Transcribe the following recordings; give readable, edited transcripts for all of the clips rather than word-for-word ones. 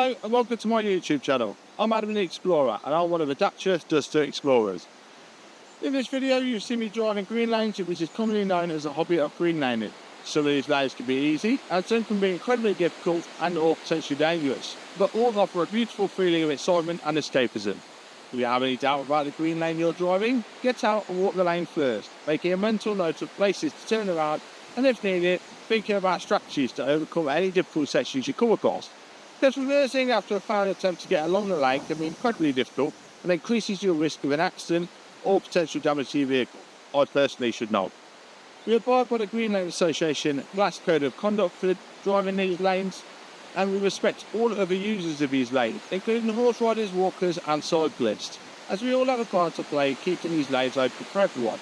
Hello and welcome to my YouTube channel. I'm Adam the Explorer and I'm one of the Dacia Duster Explorers. In this video you'll see me driving green lanes, which is commonly known as a hobby of green laning. Some of these lanes can be easy and some can be incredibly difficult and or potentially dangerous, but all offer a beautiful feeling of excitement and escapism. If you have any doubt about the green lane you're driving, get out and walk the lane first, making a mental note of places to turn around and if needed, thinking about strategies to overcome any difficult sections you come across. Because reversing after a failed attempt to get along the lane can be incredibly difficult and increases your risk of an accident or potential damage to your vehicle. I personally should know. We abide by the Green Lane Association Glass Code of Conduct for driving these lanes, and we respect all other users of these lanes, including horse riders, walkers and cyclists, as we all have a part to play keeping these lanes open for everyone.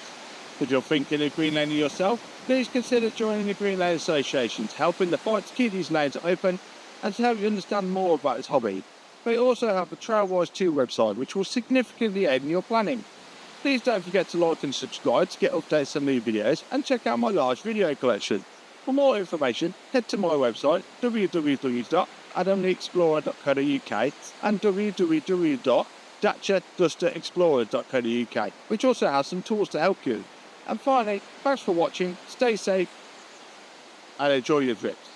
If you're thinking of green laning yourself, please consider joining the Green Lane Association to help in the fight to keep these lanes open and to help you understand more about this hobby. We also have the Trailwise 2 website, which will significantly aid in your planning. Please don't forget to like and subscribe to get updates on new videos and check out my large video collection. For more information, head to my website www.adamtheexplorer.co.uk and www.daciadusterexplorer.co.uk, which also has some tools to help you. And finally, thanks for watching, stay safe and enjoy your trips.